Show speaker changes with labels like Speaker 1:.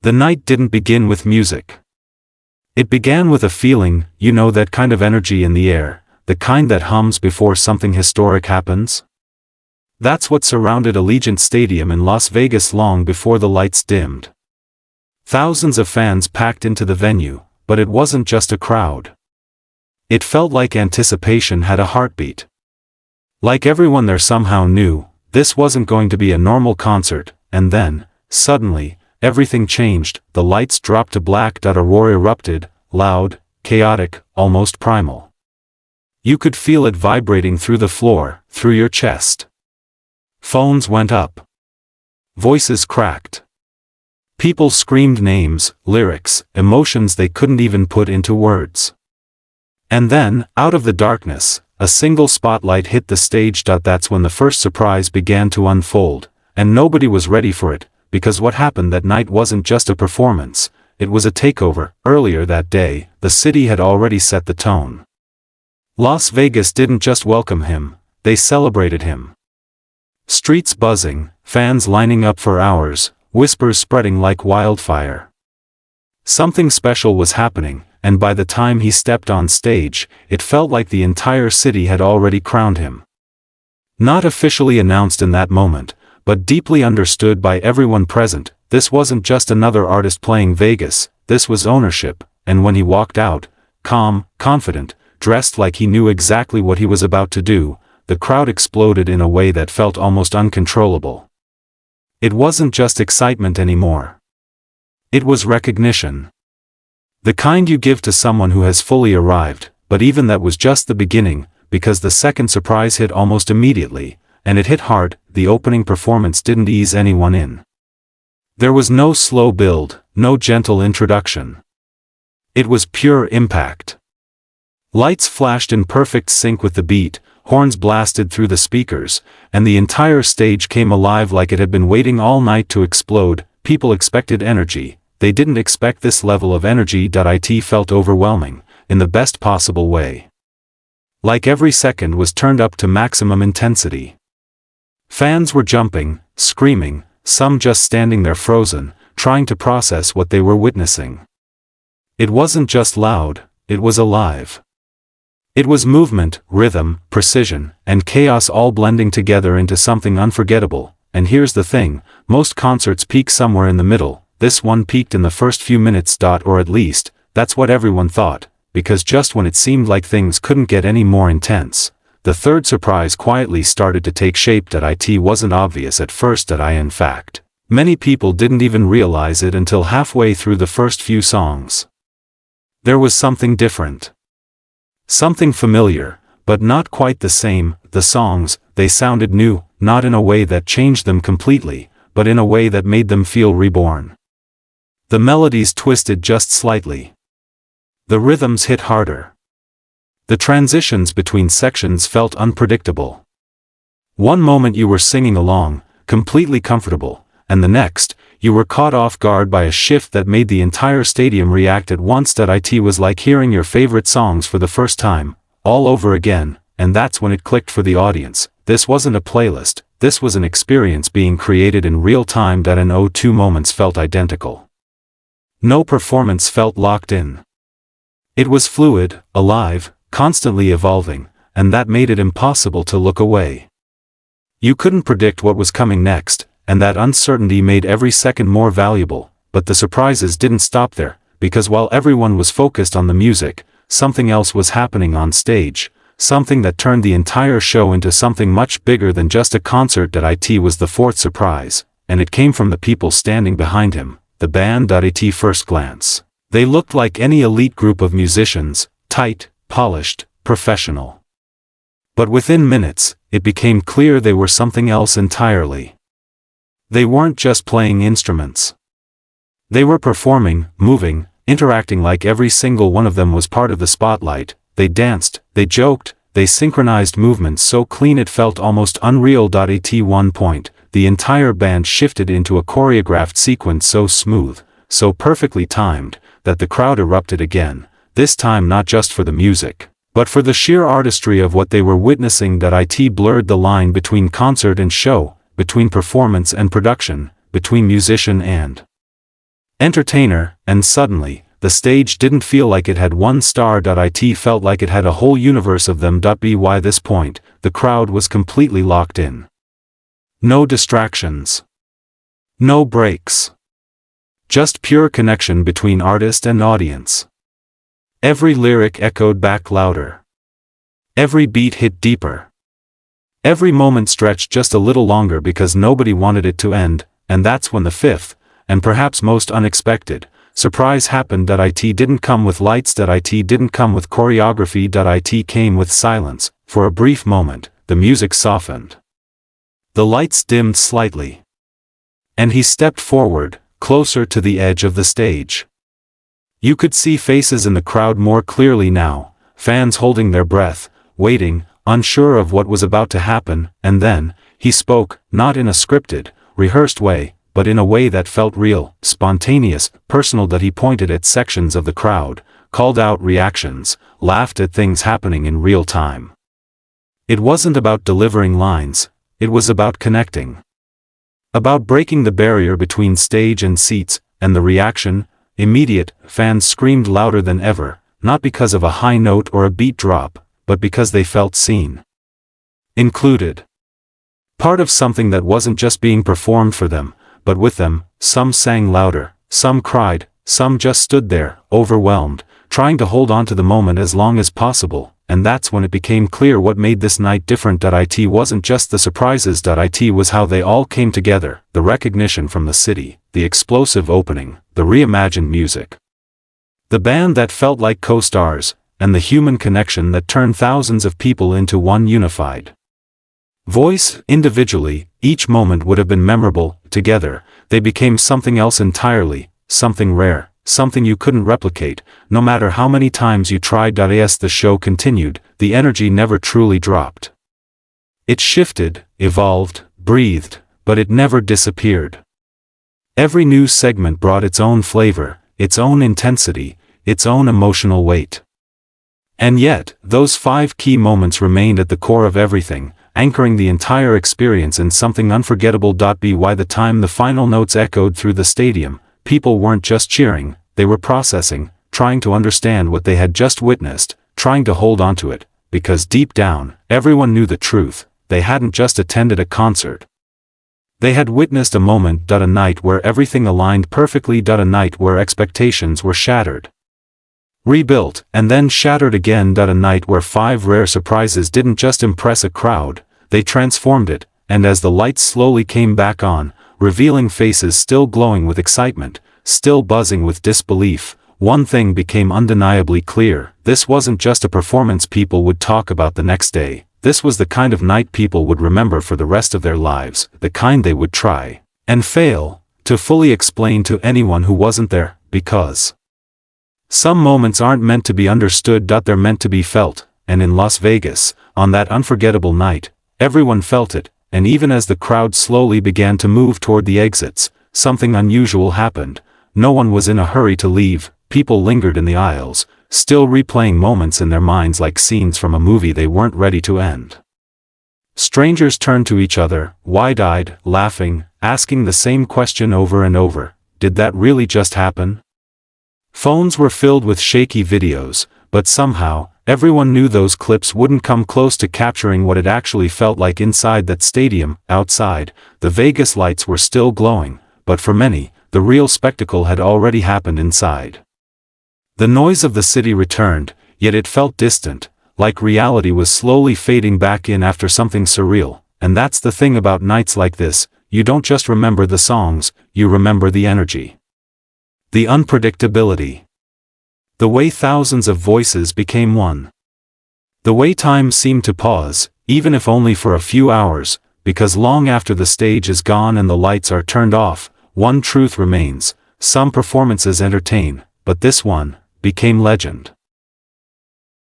Speaker 1: The night didn't begin with music. It began with a feeling, you know, that kind of energy in the air, the kind that hums before something historic happens. That's what surrounded Allegiant Stadium in Las Vegas long before the lights dimmed. Thousands of fans packed into the venue, but it wasn't just a crowd. It felt like anticipation had a heartbeat. Like everyone there somehow knew, this wasn't going to be a normal concert, and then, suddenly, everything changed. The lights dropped to black. A roar erupted, loud, chaotic, almost primal. You could feel it vibrating through the floor, through your chest. Phones went up. Voices cracked. People screamed names, lyrics, emotions they couldn't even put into words. And then, out of the darkness, a single spotlight hit the stage. That's when the first surprise began to unfold, and nobody was ready for it. Because what happened that night wasn't just a performance, it was a takeover. Earlier that day, the city had already set the tone. Las Vegas didn't just welcome him, they celebrated him. Streets buzzing, fans lining up for hours, whispers spreading like wildfire. Something special was happening, and by the time he stepped on stage, it felt like the entire city had already crowned him. Not officially announced in that moment, but deeply understood by everyone present, this wasn't just another artist playing Vegas, this was ownership. And when he walked out, calm, confident, dressed like he knew exactly what he was about to do, the crowd exploded in a way that felt almost uncontrollable. It wasn't just excitement anymore. It was recognition. The kind you give to someone who has fully arrived, but even that was just the beginning, because the second surprise hit almost immediately. And it hit hard. The opening performance didn't ease anyone in. There was no slow build, no gentle introduction. It was pure impact. Lights flashed in perfect sync with the beat, horns blasted through the speakers, and the entire stage came alive like it had been waiting all night to explode. People expected energy, they didn't expect this level of energy. It felt overwhelming, in the best possible way. Like every second was turned up to maximum intensity. Fans were jumping, screaming, some just standing there frozen, trying to process what they were witnessing. It wasn't just loud, it was alive. It was movement, rhythm, precision, and chaos all blending together into something unforgettable. And here's the thing, most concerts peak somewhere in the middle, this one peaked in the first few minutes. Or at least, that's what everyone thought, because just when it seemed like things couldn't get any more intense, the third surprise quietly started to take shape. It wasn't obvious at first. In fact, many people didn't even realize it until halfway through the first few songs. There was something different. Something familiar, but not quite the same. The songs, they sounded new, not in a way that changed them completely, but in a way that made them feel reborn. The melodies twisted just slightly. The rhythms hit harder. The transitions between sections felt unpredictable. One moment you were singing along, completely comfortable, and the next, you were caught off guard by a shift that made the entire stadium react at once. It was like hearing your favorite songs for the first time, all over again, and that's when it clicked for the audience. This wasn't a playlist, this was an experience being created in real time. No two moments felt identical. No performance felt locked in. It was fluid, alive, constantly evolving, and that made it impossible to look away. You couldn't predict what was coming next, and that uncertainty made every second more valuable. But the surprises didn't stop there, because while everyone was focused on the music, something else was happening on stage, something that turned the entire show into something much bigger than just a concert. It was the fourth surprise, and it came from the people standing behind him, the band. At first glance, they looked like any elite group of musicians, tight, polished, professional. But within minutes, it became clear they were something else entirely. They weren't just playing instruments. They were performing, moving, interacting like every single one of them was part of the spotlight. They danced, they joked, they synchronized movements so clean it felt almost unreal. At one point, the entire band shifted into a choreographed sequence so smooth, so perfectly timed, that the crowd erupted again. This time not just for the music, but for the sheer artistry of what they were witnessing. It blurred the line between concert and show, between performance and production, between musician and entertainer, and suddenly, the stage didn't feel like it had one star. It felt like it had a whole universe of them. By this point, the crowd was completely locked in. No distractions. No breaks. Just pure connection between artist and audience. Every lyric echoed back louder. Every beat hit deeper. Every moment stretched just a little longer because nobody wanted it to end, and that's when the fifth, and perhaps most unexpected, surprise happened. It didn't come with lights. It didn't come with choreography. It came with silence. For a brief moment, the music softened. The lights dimmed slightly. And he stepped forward, closer to the edge of the stage. You could see faces in the crowd more clearly now, fans holding their breath, waiting, unsure of what was about to happen, and then, he spoke, not in a scripted, rehearsed way, but in a way that felt real, spontaneous, personal. He pointed at sections of the crowd, called out reactions, laughed at things happening in real time. It wasn't about delivering lines, it was about connecting. About breaking the barrier between stage and seats, and the reaction, immediate. Fans screamed louder than ever, not because of a high note or a beat drop, but because they felt seen. Included. Part of something that wasn't just being performed for them, but with them. Some sang louder, some cried, some just stood there, overwhelmed, trying to hold on to the moment as long as possible, and that's when it became clear what made this night different. It wasn't just the surprises. It was how they all came together, the recognition from the city, the explosive opening, the reimagined music. The band that felt like co-stars, and the human connection that turned thousands of people into one unified voice. Individually, each moment would have been memorable. Together, they became something else entirely, something rare, something you couldn't replicate, no matter how many times you tried. As the show continued, the energy never truly dropped. It shifted, evolved, breathed, but it never disappeared. Every new segment brought its own flavor, its own intensity, its own emotional weight. And yet, those 5 key moments remained at the core of everything, anchoring the entire experience in something unforgettable. By the time the final notes echoed through the stadium, people weren't just cheering, they were processing, trying to understand what they had just witnessed, trying to hold onto it, because deep down, everyone knew the truth. They hadn't just attended a concert. They had witnessed a moment. A night where everything aligned perfectly. A night where expectations were shattered, rebuilt, and then shattered again. A night where 5 rare surprises didn't just impress a crowd, they transformed it, and as the lights slowly came back on, revealing faces still glowing with excitement, still buzzing with disbelief, one thing became undeniably clear: this wasn't just a performance people would talk about the next day, this was the kind of night people would remember for the rest of their lives, the kind they would try, and fail, to fully explain to anyone who wasn't there, because some moments aren't meant to be understood. They're meant to be felt, and in Las Vegas, on that unforgettable night, everyone felt it, and even as the crowd slowly began to move toward the exits, something unusual happened. No one was in a hurry to leave, people lingered in the aisles, still replaying moments in their minds like scenes from a movie they weren't ready to end. Strangers turned to each other, wide-eyed, laughing, asking the same question over and over: did that really just happen? Phones were filled with shaky videos, but somehow, everyone knew those clips wouldn't come close to capturing what it actually felt like inside that stadium. Outside, the Vegas lights were still glowing, but for many, the real spectacle had already happened inside. The noise of the city returned, yet it felt distant, like reality was slowly fading back in after something surreal. And that's the thing about nights like this: you don't just remember the songs, you remember the energy. The unpredictability. The way thousands of voices became one. The way time seemed to pause, even if only for a few hours, because long after the stage is gone and the lights are turned off, one truth remains: some performances entertain, but this one became legend.